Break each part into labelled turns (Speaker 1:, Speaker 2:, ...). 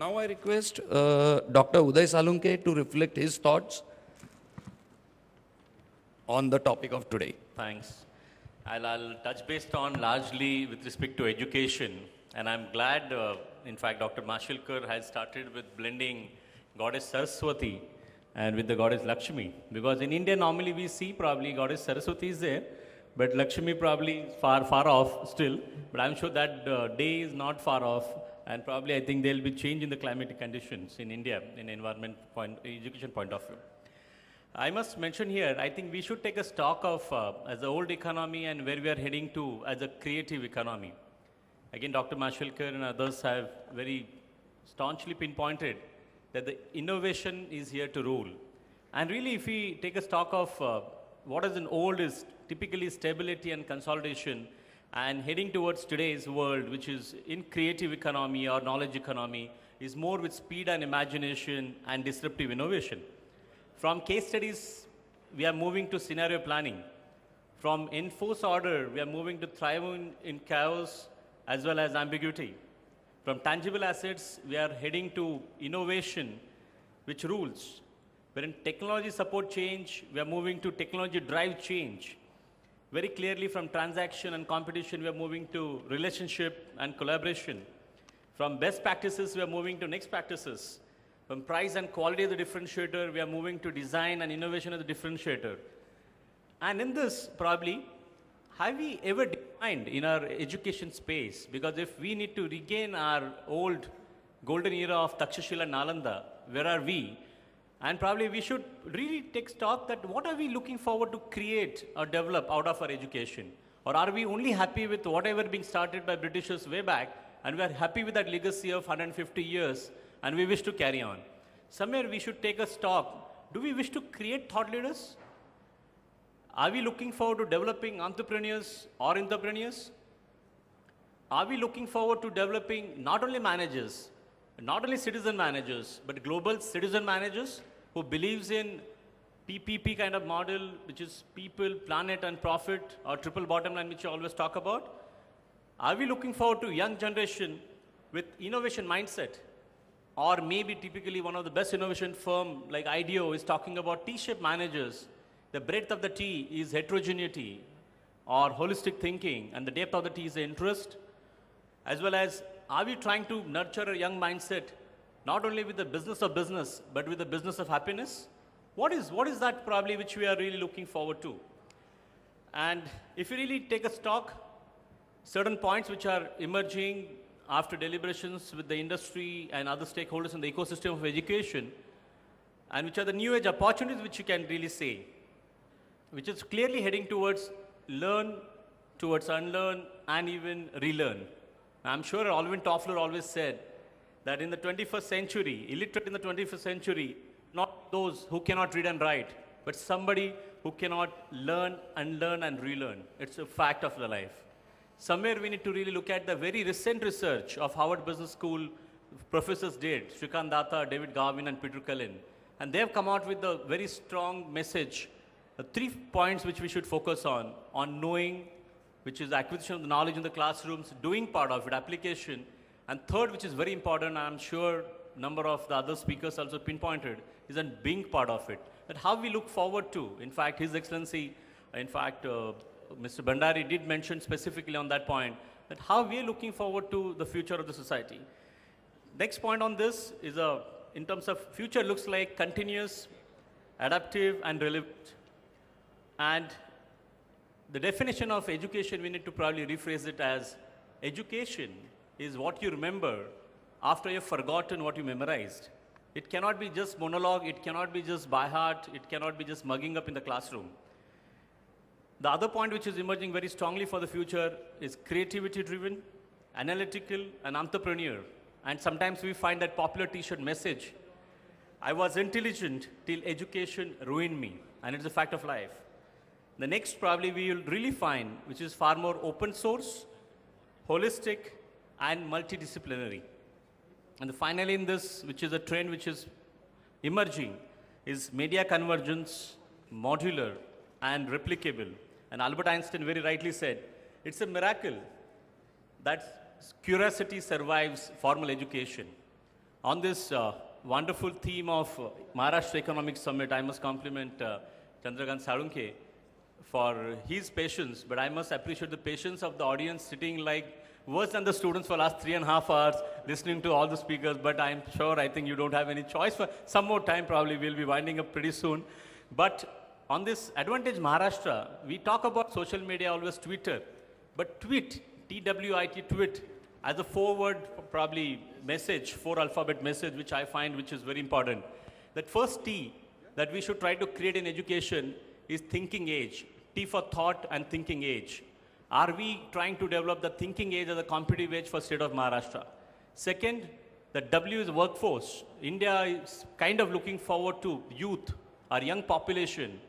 Speaker 1: Now I request Dr. Uday Salunke to reflect his thoughts on the topic of today.
Speaker 2: Thanks. I'll touch based on largely with respect to education. And I'm glad, in fact, Dr. Mashilkar has started with blending Goddess Saraswati and with the Goddess Lakshmi. Because in India, normally we see probably Goddess Saraswati is there, but Lakshmi probably far, far off still. But I'm sure that day is not far off. And probably I think there will be change in the climatic conditions in India, in environment point, education point of view. I must mention here, I think we should take a stock of as the old economy and where we are heading to as a creative economy. Again, Dr. Mashilkar and others have very staunchly pinpointed that the innovation is here to rule. And really, if we take a stock of what is an old is typically stability and consolidation, and heading towards today's world, which is in creative economy or knowledge economy, is more with speed and imagination and disruptive innovation. From case studies, we are moving to scenario planning. From enforce order, we are moving to thrive in chaos as well as ambiguity. From tangible assets, we are heading to innovation, which rules. But in technology support change, we are moving to technology drive change. Very clearly from transaction and competition, we are moving to relationship and collaboration. From best practices, we are moving to next practices. From price and quality as a differentiator, we are moving to design and innovation as a differentiator. And in this, probably, have we ever defined in our education space? Because if we need to regain our old golden era of Takshashila and Nalanda, where are we? And probably we should really take stock that what are we looking forward to create or develop out of our education? Or are we only happy with whatever being started by Britishers way back, and we are happy with that legacy of 150 years, and we wish to carry on? Somewhere we should take a stock. Do we wish to create thought leaders? Are we looking forward to developing entrepreneurs or entrepreneurs? Are we looking forward to developing not only managers, not only citizen managers, but global citizen managers who believes in PPP kind of model, which is people, planet, and profit, or triple bottom line, which you always talk about? Are we looking forward to young generation with innovation mindset? Or maybe typically one of the best innovation firm like IDEO is talking about T-shaped managers. The breadth of the T is heterogeneity or holistic thinking, and the depth of the T is the interest. As well as, are we trying to nurture a young mindset, not only with the business of business, but with the business of happiness? What is that probably which we are really looking forward to? And if you really take a stock, certain points which are emerging after deliberations with the industry and other stakeholders in the ecosystem of education, and which are the new age opportunities which you can really say, which is clearly heading towards learn, towards unlearn, and even relearn. I'm sure Alvin Toffler always said that in the 21st century, illiterate in the 21st century, not those who cannot read and write, but somebody who cannot learn, unlearn, and relearn. It's a fact of the life. Somewhere we need to really look at the very recent research of Harvard Business School professors did, Shrikant Datta, David Garvin, and Peter Cullen. And they have come out with a very strong message, 3 points which we should focus on knowing, which is acquisition of the knowledge in the classrooms, doing part of it, application, and third, which is very important, I'm sure a number of the other speakers also pinpointed, is on being part of it. That how we look forward to. In fact, His Excellency, Mr. Bhandari did mention specifically on that point, that how we are looking forward to the future of the society. Next point on this is, in terms of future, looks like continuous, adaptive, and relevant. And the definition of education, we need to probably rephrase it as education is what you remember after you've forgotten what you memorized. It cannot be just monologue, it cannot be just by heart, it cannot be just mugging up in the classroom. The other point which is emerging very strongly for the future is creativity driven, analytical, and entrepreneur. And sometimes we find that popular t-shirt message, I was intelligent till education ruined me, and it's a fact of life. The next probably we will really find, which is far more open source, holistic, and multidisciplinary. And finally in this, which is a trend which is emerging, is media convergence, modular, and replicable. And Albert Einstein very rightly said, it's a miracle that curiosity survives formal education. On this wonderful theme of Maharashtra Economic Summit, I must compliment Chandrakant Salunke for his patience, but I must appreciate the patience of the audience sitting like worse than the students for last 3.5 hours listening to all the speakers, but I'm sure, I think you don't have any choice for some more time, probably we'll be winding up pretty soon. But on this Advantage Maharashtra, we talk about social media, always Twitter, but tweet, TWIT, tweet, as a forward probably message, 4-alphabet message, which I find which is very important. That first T that we should try to create in education is thinking age. T for thought and thinking age. Are we trying to develop the thinking age as a competitive age for state of Maharashtra? Second, the W is workforce. India is kind of looking forward to youth, our young population.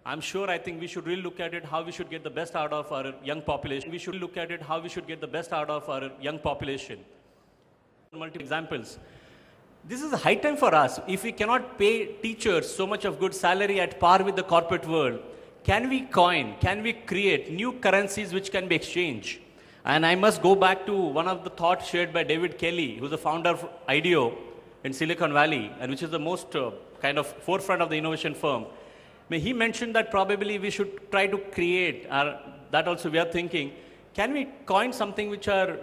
Speaker 2: I'm sure, I think we should really look at it, how we should get the best out of our young population. We should look at it, how we should get the best out of our young population. Multiple examples. This is a high time for us. If we cannot pay teachers so much of good salary at par with the corporate world, can we create new currencies which can be exchanged? And I must go back to one of the thoughts shared by David Kelly, who's the founder of IDEO in Silicon Valley, and which is the most kind of forefront of the innovation firm. He mentioned that probably we should try to create, that also we are thinking, can we coin something which are,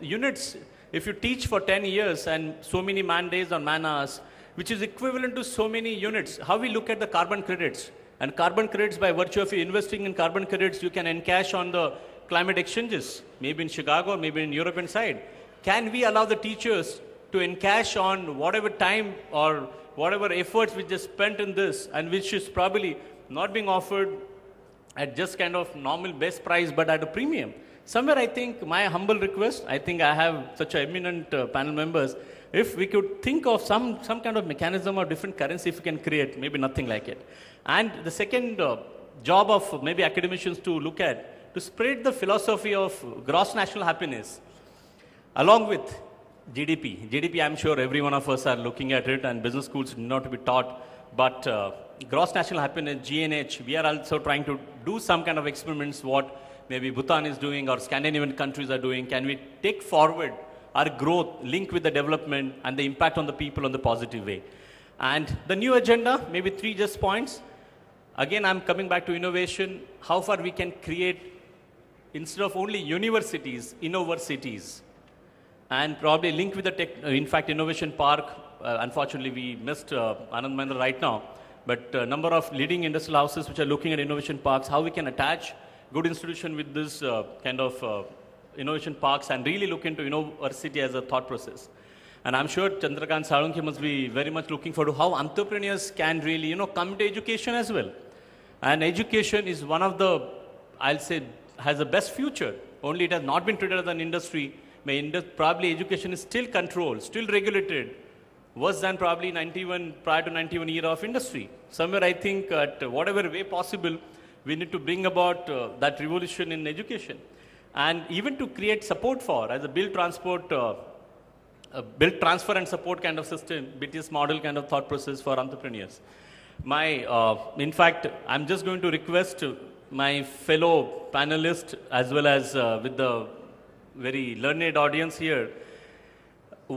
Speaker 2: units? If you teach for 10 years and so many man days or man hours, which is equivalent to so many units, how we look at the carbon credits? And carbon credits, by virtue of investing in carbon credits, you can encash on the climate exchanges, maybe in Chicago, maybe in European side. Can we allow the teachers to encash on whatever time or whatever efforts which they spent in this, and which is probably not being offered at just kind of normal best price, but at a premium? Somewhere, I think, my humble request, I think I have such eminent panel members, if we could think of some kind of mechanism or different currency if we can create, maybe nothing like it. And the second job of maybe academicians to look at, to spread the philosophy of gross national happiness, along with GDP. GDP, I'm sure every one of us are looking at it, and business schools need not to be taught, but gross national happiness, GNH, we are also trying to do some kind of experiments, what maybe Bhutan is doing or Scandinavian countries are doing. Can we take forward our growth, link with the development and the impact on the people in the positive way? And the new agenda, maybe 3 just points. Again, I'm coming back to innovation, how far we can create, instead of only universities, innoversities. And probably link with the tech, in fact, Innovation Park. Unfortunately, we missed Anand Mahindra right now. But number of leading industrial houses which are looking at innovation parks, how we can attach good institution with this kind of innovation parks and really look into university as a thought process. And I'm sure Chandrakant Salunke must be very much looking forward to how entrepreneurs can really, come to education as well. And education is one of the, I'll say, has the best future. Only it has not been treated as an industry. Probably education is still controlled, still regulated, worse than probably prior to 91 era of industry. Somewhere I think at whatever way possible, we need to bring about that revolution in education. And even to create support for, as a build, transfer and support kind of system, BTS model kind of thought process for entrepreneurs. In fact, I'm just going to request my fellow panelists, as well as with the very learned audience here.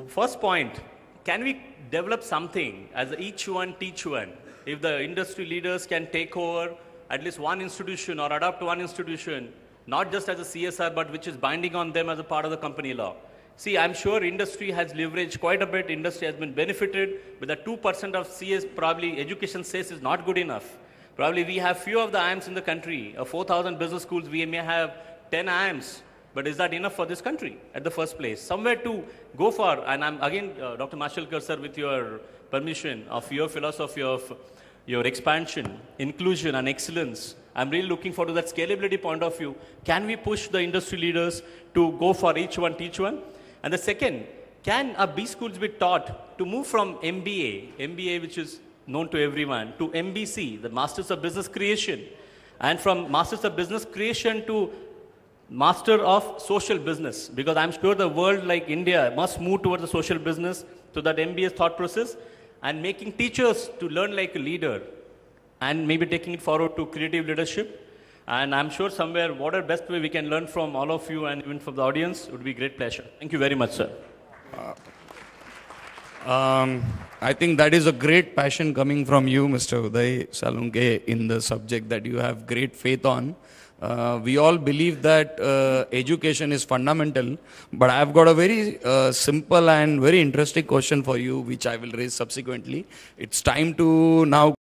Speaker 2: First point, can we develop something as each one teach one? If the industry leaders can take over at least one institution or adopt one institution, not just as a CSR, but which is binding on them as a part of the company law. See, I'm sure industry has leveraged quite a bit. Industry has been benefited, but the 2% of CS probably education says is not good enough. Probably we have few of the IIMs in the country. 4,000 business schools, we may have 10 IIMs. But is that enough for this country at the first place? Somewhere to go for, and I'm again, Dr. Mashelkar sir, with your permission of your philosophy of your expansion, inclusion and excellence, I'm really looking forward to that scalability point of view. Can we push the industry leaders to go for each one, teach one? And the second, can our B schools be taught to move from MBA, which is known to everyone, to MBC, the Masters of Business Creation, and from Masters of Business Creation to Master of Social Business, because I'm sure the world like India must move towards the social business, to that MBA thought process, and making teachers to learn like a leader, and maybe taking it forward to creative leadership. And I'm sure somewhere, whatever best way we can learn from all of you and even from the audience would be great pleasure. Thank you very much, sir.
Speaker 1: I think that is a great passion coming from you, Mr. Uday Salunke, in the subject that you have great faith on. We all believe that education is fundamental, but I've got a very simple and very interesting question for you, which I will raise subsequently. It's time to now